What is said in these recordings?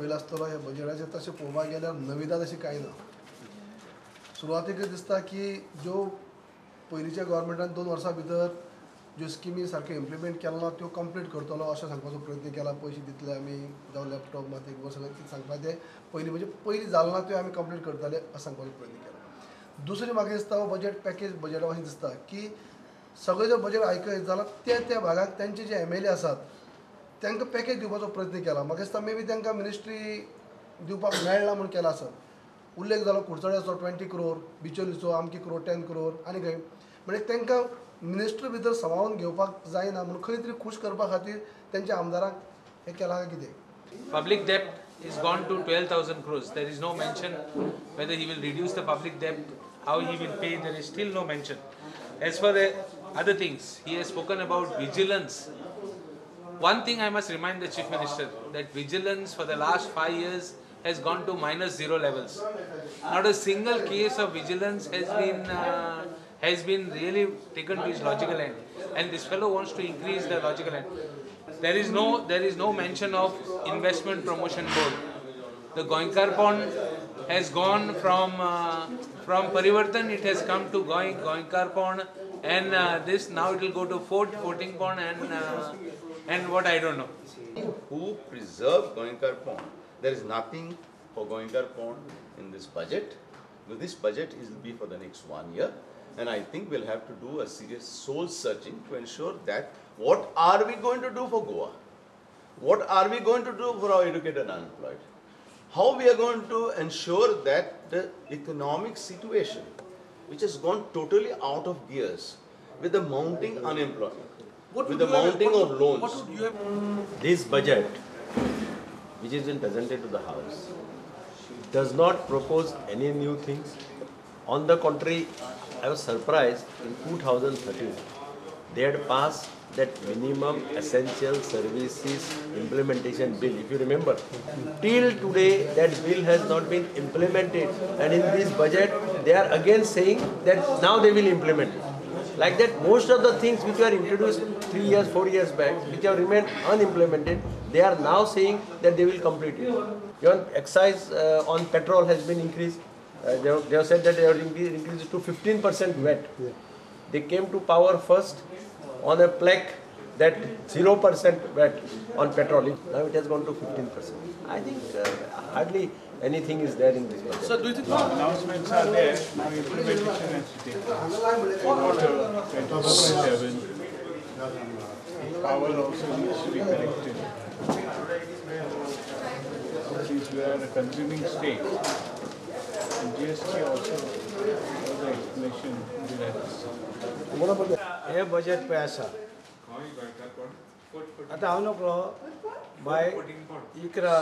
पहिला आसतलो ह्या बजेटाचे तशें पळोवपाक गेल्यार नविदा तशी कांय ना. सुरवातेक दिसता की ज्यो पयलींच्या गव्हर्मेंटान 2 वर्सां भितर ज्यो स्किमी सारक्यो इम्प्लिमेंट केलो ना त्यो कंप्लीट करतलो अशें सांगपाचो प्रयत्न केला. पयशे दितले आमी जावं लॅपटॉप मात एक सगळें सांगपाक तें पयलीं म्हणजे पयलीं जालो ना त्यो आमी कंप्लीट करतले अशें सांगपाचो प्रयत्न केला. दुसरी म्हाका दिसता हो बजेट पॅकेज बजेटा अशें दिसता की सगळे जर बजेट आयकत जाल्यार त्या भागाक तेंचे जे MLA आसात तांकां पॅकेज दिवपाचो प्रयत्न केला. म्हाका दिसता मे बी तांकां मिनिस्ट्री दिवपाक मेळना म्हूण केला आसत. उल्लेख जालो कुडचड्याचो 20 crore, बिचोलीचो अमकी crore 10 crore आनी खंय म्हणजे तांकां मिनिस्ट्री भितर सांबाळून घेवपाक जायना म्हणून खंय तरी खूश करपा खातीर तेंच्या आमदारांक हें केलां काय कितें. Public debt is gone to 12,000 crores. There is no mention whether he will reduce the public debt, how he will pay. There is still no mention. As for the other things, he has spoken about vigilance. One thing I must remind the Chief Minister, that vigilance for the last 5 years has gone to -0 levels. Not a single case of vigilance has been really taken to its logical end, and this fellow wants to increase the logical end. There is no mention of investment promotion board. The Goinkar pond has gone from Parivartan, it has come to Goinkar pond, and this now it will go to floating pond and what I don't know. Who preserve Goinkar pond? There is nothing for Goinkar pond in this budget. But this budget will be for the next 1 year, and I think we'll have to do a serious soul searching to ensure that what are we going to do for Goa? What are we going to do for our educated and unemployed? How we are going to ensure that the economic situation, which has gone totally out of gears with the mounting unemployment, with the mounting of loans. This budget, which has been presented to the House, does not propose any new things. On the contrary, I was surprised in 2013, they had passed that minimum essential services implementation bill, if you remember. Till today, that bill has not been implemented, and in this budget, they are again saying that now they will implement it. Like that, most of the things which were introduced 3 years, 4 years back, which have remained unimplemented, they are now saying that they will complete it. Even excise on petrol has been increased. They have said that they have increased to 15% VAT. They came to power first on a plaque that 0% VAT on petrol. Now it has gone to 15%. I think hardly anything is there in this budget. So do you think announcements are there, now implementation has to take place? Water, 24/7, power also needs to be connected. Since we are a consuming state, and GST also was the explanation given. हे budget पळय आसा आतां हांव नकळो bye 11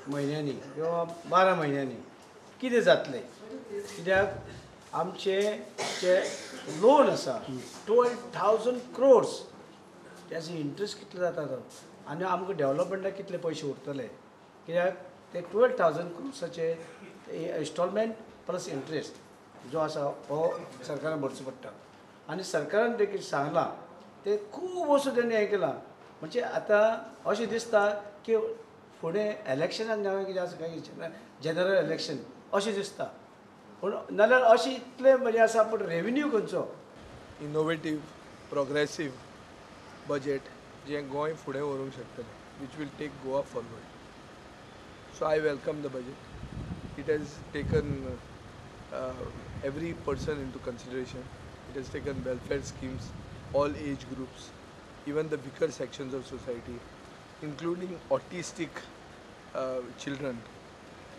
म्हयन्यांनी किंवा 12 म्हयन्यांनी कितें जातलें, कित्याक आमचे जे लोन आसा 12,000 crores त्याचो इंट्रस्ट कितलो जाता तो, आनी आमकां डेवलॉपमेंटाक कितले पयशे उरतले, कित्याक ते 12,000 crores इन्स्टॉलमेंट प्लस इंट्रस्ट जो आसा हो सरकारान भरचो पडटा. आनी सरकारान देखील सांगलां ते खूब वस्तू तेणी हें केलां. म्हणजे आतां अशें दिसता की फुडें इलेक्शनाक जावं कितें आसा काय जनरल इलेक्शन अशें दिसता, पूण नाल्यार अशें इतलें म्हणजे आसा पूण रेवेन्यू खंयचो. इनोवेटीव प्रोग्रेसीव बजेट जें गोंय फुडें व्हरूंक शकतलें, which will take Goa forward. So I welcome the budget. It has taken every person into consideration. It has taken welfare schemes, all age groups, even the weaker sections of society, including autistic children.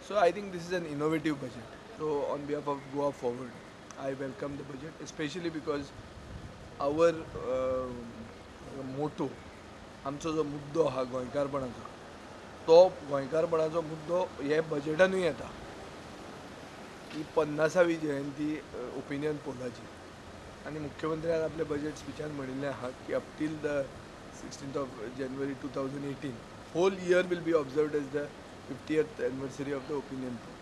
So I think this is an innovative budget. So on behalf of Goa Forward, I welcome the budget, especially because our motto, आमचो जो मुद्दो हा गोंयकारपणाचो, तो गोंयकारपणाचो मुद्दो हे बजेटानूय येता. ही 50वी जयंती opinion Pollachi, आणि मुख्यमंत्र्यान आपल्या बजेट स्पिचान म्हणिल्लें आहा की up till the 16th January 2018 whole year will be observed as the 50th anniversary of the opinion poll,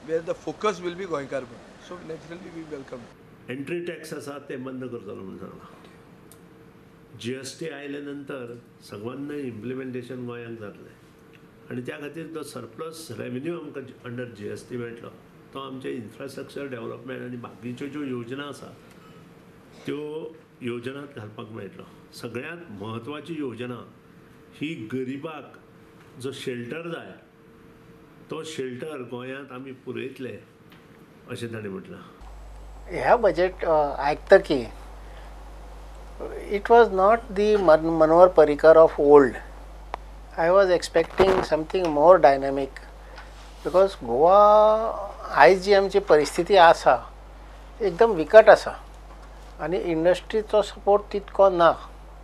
where the focus will be Goinkar pond. So naturally we welcome. Entry tax आसा ते बंद करतलो म्हणून Sangla. GST आयले नंतर सगळ्यांना implementation गोंयांत जातलें. आनी त्या खातीर तो सरप्लस रेवेन्यू आमकां अंडर GST मेळटलो तो आमचे इन्फ्रास्ट्रक्चर डेवलपमेंट आनी बाकीच्यो ज्यो योजना आसा त्यो योजनांत घालपाक मेळटलो. सगळ्यांत म्हत्वाची योजना ही गरिबाक जो शेल्टर जाय तो शेल्टर गोंयांत आमी पुरयतले अशें ताणें म्हटलां. ह्या budget आयकतकी it was not the Manohar Parrikar of old. I was expecting something more dynamic because Goa आयज जी आमची परिस्थिती आसा एकदम विकट आसा आनी इंडस्ट्रीचो सपोर्ट तितको ना.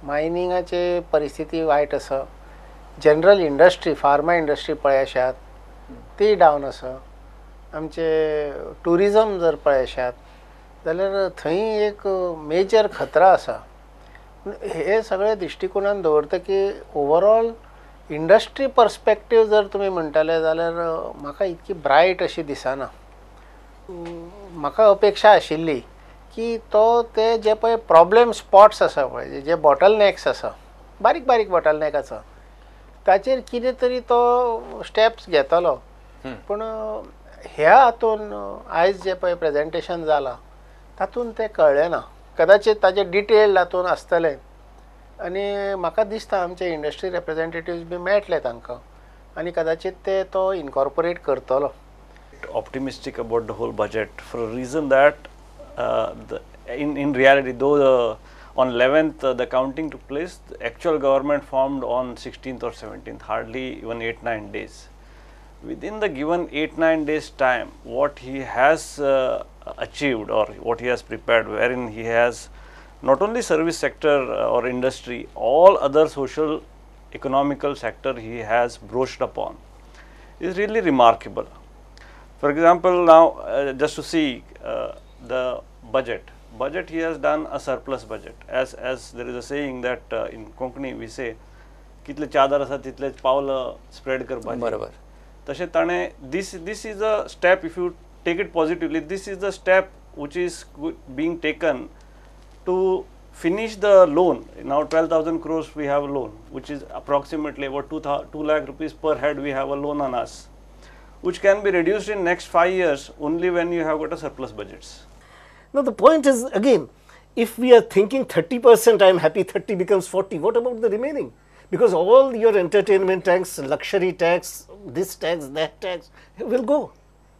मायनिंगाची परिस्थिती वायट आसा. जनरल इंडस्ट्री फार्मा इंडस्ट्री पळयात ती डावन आसा. आमचे टुरिजम जर पळयात जाल्यार थंय एक मेजर खतरा आसा. हे सगळे दृश्टिकोनान दवरतकी ओवरऑल इंडस्ट्री पर्स्पेक्टीव जर तुमी म्हणटाले जाल्यार म्हाका इतकी ब्रायट अशी दिसना. म्हाका अपेक्षा आशिल्ली की तो ते जे पळय प्रॉब्लेम स्पॉट्स आसा पळय जे बॉटलनॅक्स आसा बारीक बारीक बॉटलनॅक आसा ताचेर कितें तरी तो स्टेप्स घेतलो. पूण ह्या हातून आयज जे पळय प्रेजेंटेशन जालां तातूंत तें कळ्ळें ना. कदाचित ताजे डिटेल हातून आसतलें आनी म्हाका दिसता आमचे इंडस्ट्री रिप्रेझेंटेटिव्स बी मेळटले तांकां आनी कदाचित ते तो इनकॉर्पोरेट करतलो. Optimistic about the whole budget for a reason that in reality, though on 11th the counting took place, the actual government formed on 16th or 17th, hardly even 8-9 days. Within the given 8-9 days time, what he has achieved or what he has prepared, wherein he has not only service sector or industry, all other social economical sector he has broached upon, is really remarkable. For example, now just to see the budget he has done a surplus budget. As there is a saying that in Konkani we say कितले चादर आसा तितलेच पावलं spread करपाचें. बरोबर. तशें ताणें this is a step, if you take it positively, this is the step which is being taken to finish the loan. Now 12,000 crores we have a loan, which is approximately about 2 lakh rupees per head we have a loan on us, which can be reduced in next 5 years only when you have got a surplus budgets. Now the point is, again, if we are thinking 30%, I am happy 30 becomes 40, what about the remaining? Because all your entertainment tax, luxury tax, this tax, that tax will go.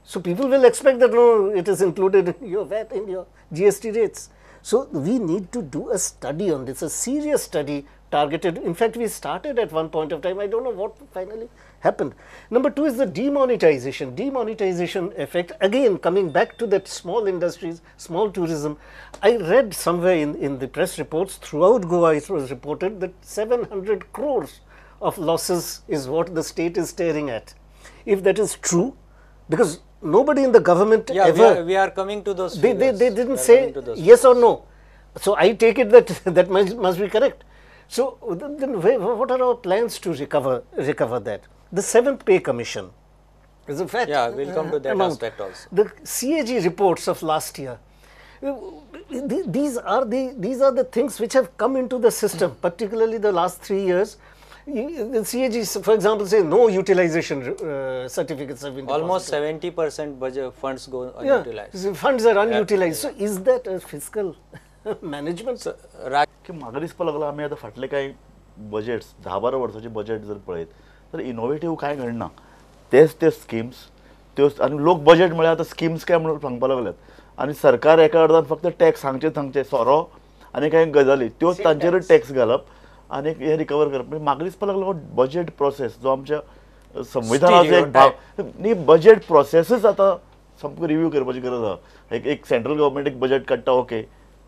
So people will expect that no, it is included in your VAT, in your GST rates. So we need to do a study on this, a serious study targeted. In fact, we started at one point of time. I don't know what finally happened. Number two is the demonetization. Demonetization effect, again coming back to that small industries, small tourism. I read somewhere in the press reports throughout Goa it was reported that 700 crores of losses is what the state is staring at. If that is true, because nobody in the government ever... we are coming to those They didn't say yes or no. So I take it that that must be correct. So then what are our plans to recover that? The 7th Pay Commission is a fact. Yeah, we'll come to that amount. aspect also. The CAG reports of last year. These are the things which have come into the system, particularly the last 3 years. The CAG, for example, say no utilization certificates have been almost deposited. 70% budget funds go unutilized. Yeah, funds are unutilized. So is that a fiscal management? की म्हाका दिसपाक लागला आमी आतां फाटले कांय budgets 10-12 वर्साचे budget जर पळयत तर इनोवेटीव कांय घडना. तेच स्किम्स त्योच आनी लोक बजेट म्हळ्यार आतां स्किम्स काय म्हणून सांगपाक लागल्यात आनी सरकार एका अर्दान फक्त टॅक्स सांगचे सोरो आनी कांय गजाली त्योच तांचेरच टॅक्स घालप आनी हे रिकवर करप. म्हाका दिसपाक लागलो बजेट प्रोसेस जो आमच्या संविधानाचो एक भाग न्ही बजेट प्रोसेसच आतां सामको रिव्यू करपाची गरज आसा. एक सेंट्रल गव्हर्मेंट एक बजेट काडटा ओके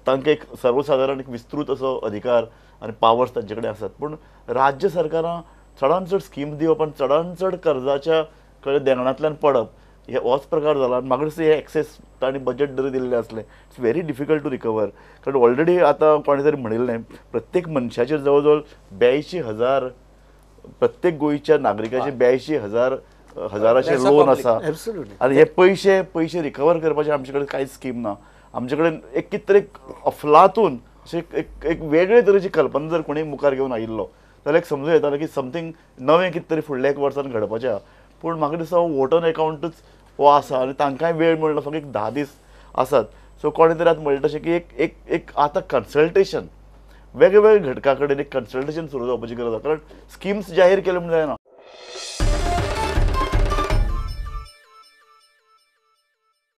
तांकां एक सर्वसाधारण एक विस्तृत असो अधिकार आनी पावर्स तांचे कडेन आसात पूण राज्य सरकारां चडांत चड स्कीम दिवप आनी चडांत चड कर्जाच्या कडेन देंगणांतल्यान पडप होच प्रकार जाला. म्हाका दिसता हे एक्सेस तांणी बजेट जरी दिल्लें असलें it's very difficult to recover. कारण ऑलरेडी आतां कोणे तरी म्हणिल्लें प्रत्येक मनशाचेर जवळ जवळ 82,000 प्रत्येक गोंयच्या नागरिकाचे 82,000 लोन आसा आनी हे पयशे रिकवर करपाचे आमचे कडेन कांयच स्कीम ना. आमचे कडेन एक कितें तरी अफलातून अशें एक वेगळे तरेची कल्पना जर कोणी मुखार घेवन आयिल्लो जाल्यार एक समजूं येतालें की समथींग नवें कितें तरी फुडल्या 1 वर्सान घडपाचें आहा. पूण म्हाका दिसता हो वोटर अकावंटूच हो आसा आनी तांकांय वेळ मेळना, फक्त एक 10 दीस आसात. सो कोणें तरी आतां म्हणटा तशें की एक आतां कन्सल्टेशन वेगवेगळ्या घटकां कडेन एक कन्सल्टेशन सुरू जावपाची गरज आसा, कारण स्किम्स जाहीर केल्यो म्हणून जायना.